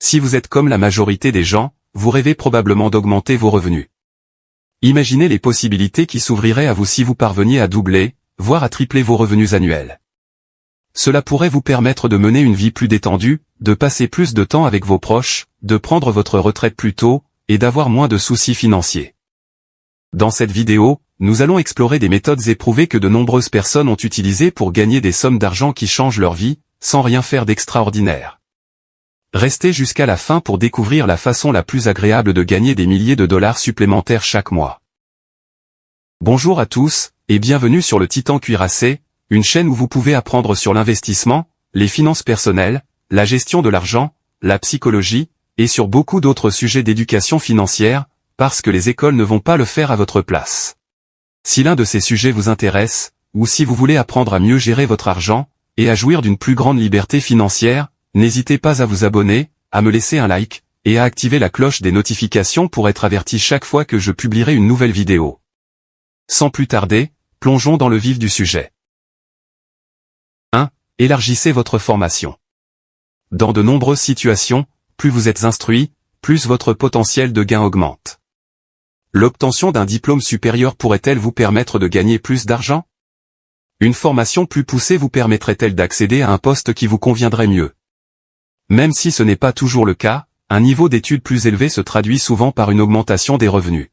Si vous êtes comme la majorité des gens, vous rêvez probablement d'augmenter vos revenus. Imaginez les possibilités qui s'ouvriraient à vous si vous parveniez à doubler, voire à tripler vos revenus annuels. Cela pourrait vous permettre de mener une vie plus détendue, de passer plus de temps avec vos proches, de prendre votre retraite plus tôt, et d'avoir moins de soucis financiers. Dans cette vidéo, nous allons explorer des méthodes éprouvées que de nombreuses personnes ont utilisées pour gagner des sommes d'argent qui changent leur vie, sans rien faire d'extraordinaire. Restez jusqu'à la fin pour découvrir la façon la plus agréable de gagner des milliers de dollars supplémentaires chaque mois. Bonjour à tous, et bienvenue sur le Titan Cuirassé, une chaîne où vous pouvez apprendre sur l'investissement, les finances personnelles, la gestion de l'argent, la psychologie, et sur beaucoup d'autres sujets d'éducation financière, parce que les écoles ne vont pas le faire à votre place. Si l'un de ces sujets vous intéresse, ou si vous voulez apprendre à mieux gérer votre argent, et à jouir d'une plus grande liberté financière, n'hésitez pas à vous abonner, à me laisser un like, et à activer la cloche des notifications pour être averti chaque fois que je publierai une nouvelle vidéo. Sans plus tarder, plongeons dans le vif du sujet. 1. Élargissez votre formation. Dans de nombreuses situations, plus vous êtes instruit, plus votre potentiel de gain augmente. L'obtention d'un diplôme supérieur pourrait-elle vous permettre de gagner plus d'argent? Une formation plus poussée vous permettrait-elle d'accéder à un poste qui vous conviendrait mieux? Même si ce n'est pas toujours le cas, un niveau d'études plus élevé se traduit souvent par une augmentation des revenus.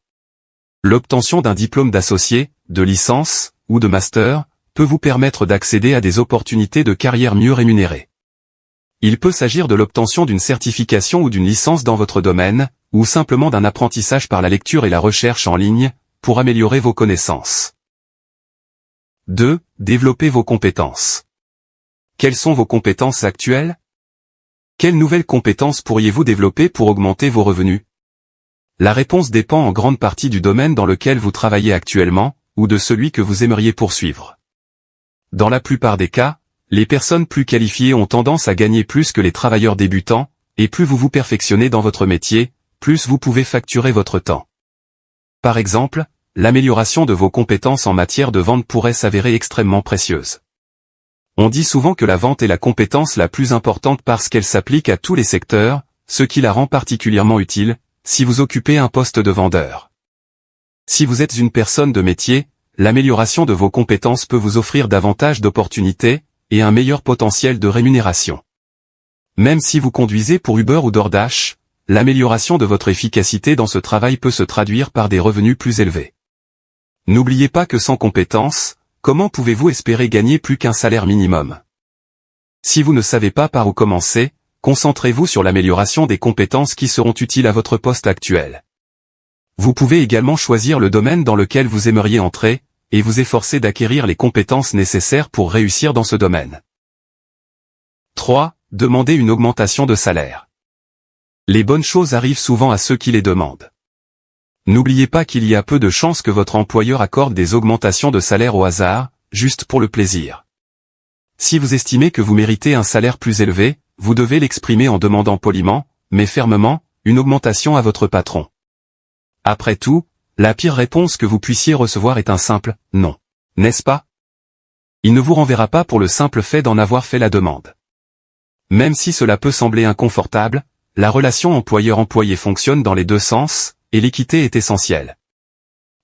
L'obtention d'un diplôme d'associé, de licence, ou de master, peut vous permettre d'accéder à des opportunités de carrière mieux rémunérées. Il peut s'agir de l'obtention d'une certification ou d'une licence dans votre domaine, ou simplement d'un apprentissage par la lecture et la recherche en ligne, pour améliorer vos connaissances. 2. Développez vos compétences. Quelles sont vos compétences actuelles? Quelles nouvelles compétences pourriez-vous développer pour augmenter vos revenus? La réponse dépend en grande partie du domaine dans lequel vous travaillez actuellement, ou de celui que vous aimeriez poursuivre. Dans la plupart des cas, les personnes plus qualifiées ont tendance à gagner plus que les travailleurs débutants, et plus vous vous perfectionnez dans votre métier, plus vous pouvez facturer votre temps. Par exemple, l'amélioration de vos compétences en matière de vente pourrait s'avérer extrêmement précieuse. On dit souvent que la vente est la compétence la plus importante parce qu'elle s'applique à tous les secteurs, ce qui la rend particulièrement utile, si vous occupez un poste de vendeur. Si vous êtes une personne de métier, l'amélioration de vos compétences peut vous offrir davantage d'opportunités, et un meilleur potentiel de rémunération. Même si vous conduisez pour Uber ou DoorDash, l'amélioration de votre efficacité dans ce travail peut se traduire par des revenus plus élevés. N'oubliez pas que sans compétences, comment pouvez-vous espérer gagner plus qu'un salaire minimum? Si vous ne savez pas par où commencer, concentrez-vous sur l'amélioration des compétences qui seront utiles à votre poste actuel. Vous pouvez également choisir le domaine dans lequel vous aimeriez entrer, et vous efforcer d'acquérir les compétences nécessaires pour réussir dans ce domaine. 3. Demandez une augmentation de salaire. Les bonnes choses arrivent souvent à ceux qui les demandent. N'oubliez pas qu'il y a peu de chances que votre employeur accorde des augmentations de salaire au hasard, juste pour le plaisir. Si vous estimez que vous méritez un salaire plus élevé, vous devez l'exprimer en demandant poliment, mais fermement, une augmentation à votre patron. Après tout, la pire réponse que vous puissiez recevoir est un simple « non », n'est-ce pas? Il ne vous renverra pas pour le simple fait d'en avoir fait la demande. Même si cela peut sembler inconfortable, la relation employeur-employé fonctionne dans les deux sens, et l'équité est essentielle.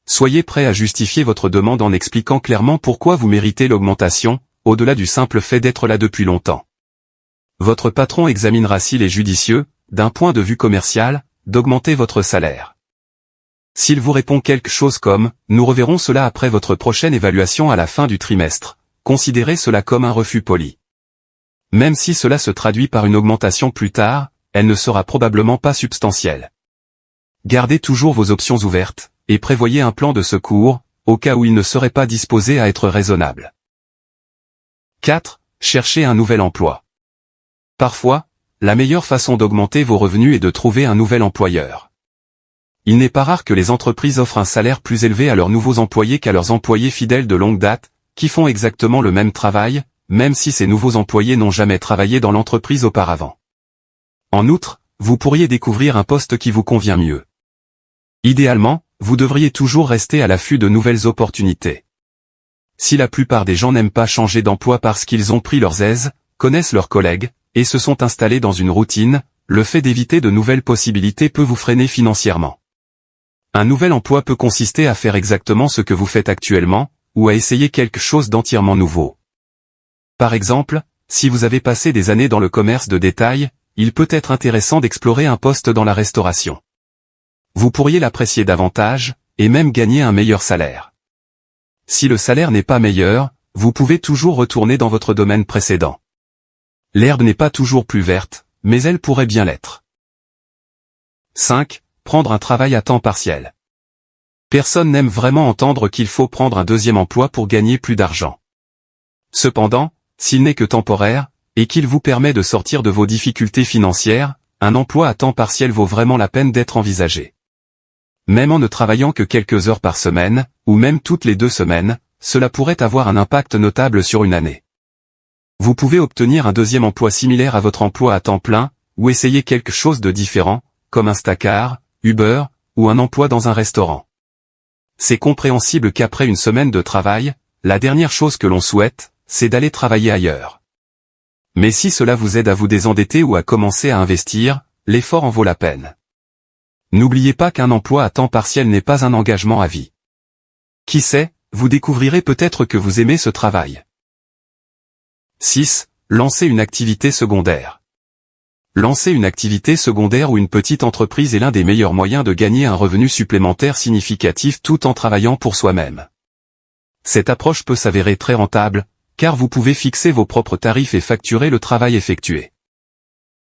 Soyez prêt à justifier votre demande en expliquant clairement pourquoi vous méritez l'augmentation, au-delà du simple fait d'être là depuis longtemps. Votre patron examinera s'il est judicieux, d'un point de vue commercial, d'augmenter votre salaire. S'il vous répond quelque chose comme « Nous reverrons cela après votre prochaine évaluation à la fin du trimestre », considérez cela comme un refus poli. Même si cela se traduit par une augmentation plus tard, elle ne sera probablement pas substantielle. Gardez toujours vos options ouvertes, et prévoyez un plan de secours, au cas où il ne serait pas disposé à être raisonnable. 4. Cherchez un nouvel emploi. Parfois, la meilleure façon d'augmenter vos revenus est de trouver un nouvel employeur. Il n'est pas rare que les entreprises offrent un salaire plus élevé à leurs nouveaux employés qu'à leurs employés fidèles de longue date, qui font exactement le même travail, même si ces nouveaux employés n'ont jamais travaillé dans l'entreprise auparavant. En outre, vous pourriez découvrir un poste qui vous convient mieux. Idéalement, vous devriez toujours rester à l'affût de nouvelles opportunités. Si la plupart des gens n'aiment pas changer d'emploi parce qu'ils ont pris leurs aises, connaissent leurs collègues, et se sont installés dans une routine, le fait d'éviter de nouvelles possibilités peut vous freiner financièrement. Un nouvel emploi peut consister à faire exactement ce que vous faites actuellement, ou à essayer quelque chose d'entièrement nouveau. Par exemple, si vous avez passé des années dans le commerce de détail, il peut être intéressant d'explorer un poste dans la restauration. Vous pourriez l'apprécier davantage, et même gagner un meilleur salaire. Si le salaire n'est pas meilleur, vous pouvez toujours retourner dans votre domaine précédent. L'herbe n'est pas toujours plus verte, mais elle pourrait bien l'être. 5. Prendre un travail à temps partiel. Personne n'aime vraiment entendre qu'il faut prendre un deuxième emploi pour gagner plus d'argent. Cependant, s'il n'est que temporaire, et qu'il vous permet de sortir de vos difficultés financières, un emploi à temps partiel vaut vraiment la peine d'être envisagé. Même en ne travaillant que quelques heures par semaine, ou même toutes les 2 semaines, cela pourrait avoir un impact notable sur une année. Vous pouvez obtenir un deuxième emploi similaire à votre emploi à temps plein, ou essayer quelque chose de différent, comme Instacart, Uber, ou un emploi dans un restaurant. C'est compréhensible qu'après une semaine de travail, la dernière chose que l'on souhaite, c'est d'aller travailler ailleurs. Mais si cela vous aide à vous désendetter ou à commencer à investir, l'effort en vaut la peine. N'oubliez pas qu'un emploi à temps partiel n'est pas un engagement à vie. Qui sait, vous découvrirez peut-être que vous aimez ce travail. 6. Lancer une activité secondaire. Lancer une activité secondaire ou une petite entreprise est l'un des meilleurs moyens de gagner un revenu supplémentaire significatif tout en travaillant pour soi-même. Cette approche peut s'avérer très rentable, car vous pouvez fixer vos propres tarifs et facturer le travail effectué.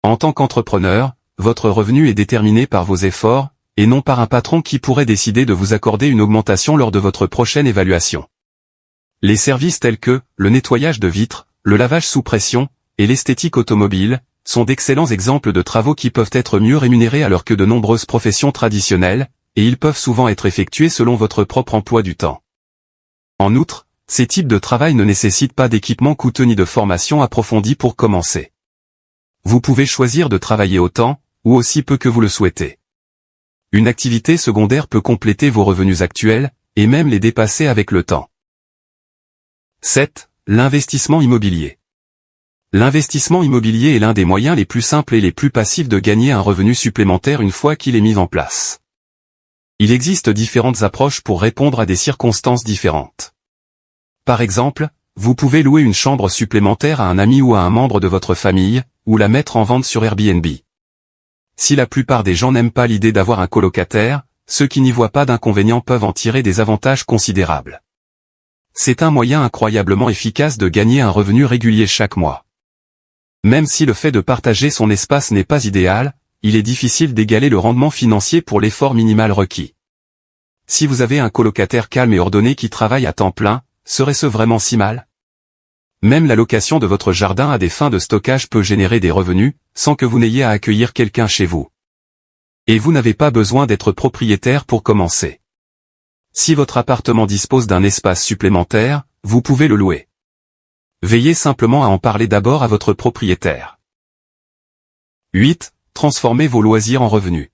En tant qu'entrepreneur, votre revenu est déterminé par vos efforts, et non par un patron qui pourrait décider de vous accorder une augmentation lors de votre prochaine évaluation. Les services tels que le nettoyage de vitres, le lavage sous pression, et l'esthétique automobile, sont d'excellents exemples de travaux qui peuvent être mieux rémunérés alors que de nombreuses professions traditionnelles, et ils peuvent souvent être effectués selon votre propre emploi du temps. En outre, ces types de travail ne nécessitent pas d'équipement coûteux ni de formation approfondie pour commencer. Vous pouvez choisir de travailler autant, ou aussi peu que vous le souhaitez. Une activité secondaire peut compléter vos revenus actuels, et même les dépasser avec le temps. 7. L'investissement immobilier. L'investissement immobilier est l'un des moyens les plus simples et les plus passifs de gagner un revenu supplémentaire une fois qu'il est mis en place. Il existe différentes approches pour répondre à des circonstances différentes. Par exemple, vous pouvez louer une chambre supplémentaire à un ami ou à un membre de votre famille, ou la mettre en vente sur Airbnb. Si la plupart des gens n'aiment pas l'idée d'avoir un colocataire, ceux qui n'y voient pas d'inconvénients peuvent en tirer des avantages considérables. C'est un moyen incroyablement efficace de gagner un revenu régulier chaque mois. Même si le fait de partager son espace n'est pas idéal, il est difficile d'égaler le rendement financier pour l'effort minimal requis. Si vous avez un colocataire calme et ordonné qui travaille à temps plein, serait-ce vraiment si mal? Même la location de votre jardin à des fins de stockage peut générer des revenus, sans que vous n'ayez à accueillir quelqu'un chez vous. Et vous n'avez pas besoin d'être propriétaire pour commencer. Si votre appartement dispose d'un espace supplémentaire, vous pouvez le louer. Veillez simplement à en parler d'abord à votre propriétaire. 8. Transformez vos loisirs en revenus.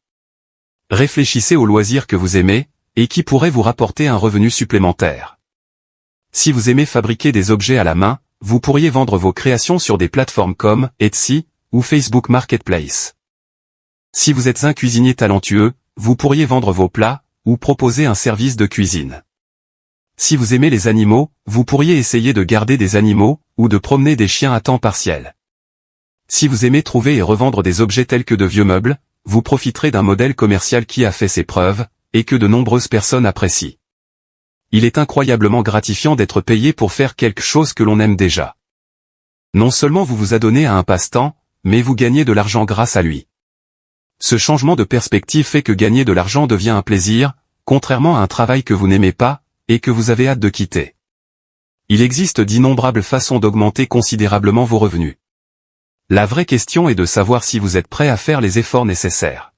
Réfléchissez aux loisirs que vous aimez, et qui pourraient vous rapporter un revenu supplémentaire. Si vous aimez fabriquer des objets à la main, vous pourriez vendre vos créations sur des plateformes comme Etsy ou Facebook Marketplace. Si vous êtes un cuisinier talentueux, vous pourriez vendre vos plats, ou proposer un service de cuisine. Si vous aimez les animaux, vous pourriez essayer de garder des animaux, ou de promener des chiens à temps partiel. Si vous aimez trouver et revendre des objets tels que de vieux meubles, vous profiterez d'un modèle commercial qui a fait ses preuves, et que de nombreuses personnes apprécient. Il est incroyablement gratifiant d'être payé pour faire quelque chose que l'on aime déjà. Non seulement vous vous adonnez à un passe-temps, mais vous gagnez de l'argent grâce à lui. Ce changement de perspective fait que gagner de l'argent devient un plaisir, contrairement à un travail que vous n'aimez pas, et que vous avez hâte de quitter. Il existe d'innombrables façons d'augmenter considérablement vos revenus. La vraie question est de savoir si vous êtes prêt à faire les efforts nécessaires.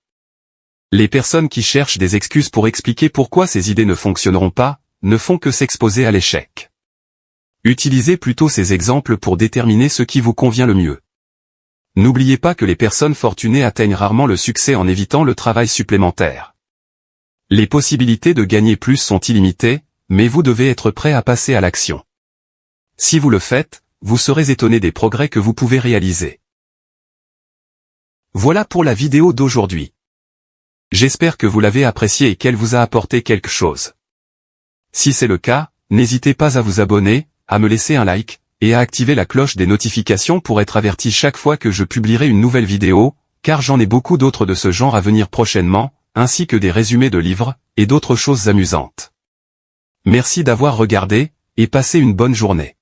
Les personnes qui cherchent des excuses pour expliquer pourquoi ces idées ne fonctionneront pas, ne font que s'exposer à l'échec. Utilisez plutôt ces exemples pour déterminer ce qui vous convient le mieux. N'oubliez pas que les personnes fortunées atteignent rarement le succès en évitant le travail supplémentaire. Les possibilités de gagner plus sont illimitées, mais vous devez être prêt à passer à l'action. Si vous le faites, vous serez étonné des progrès que vous pouvez réaliser. Voilà pour la vidéo d'aujourd'hui. J'espère que vous l'avez appréciée et qu'elle vous a apporté quelque chose. Si c'est le cas, n'hésitez pas à vous abonner, à me laisser un like, et à activer la cloche des notifications pour être averti chaque fois que je publierai une nouvelle vidéo, car j'en ai beaucoup d'autres de ce genre à venir prochainement, ainsi que des résumés de livres, et d'autres choses amusantes. Merci d'avoir regardé, et passez une bonne journée.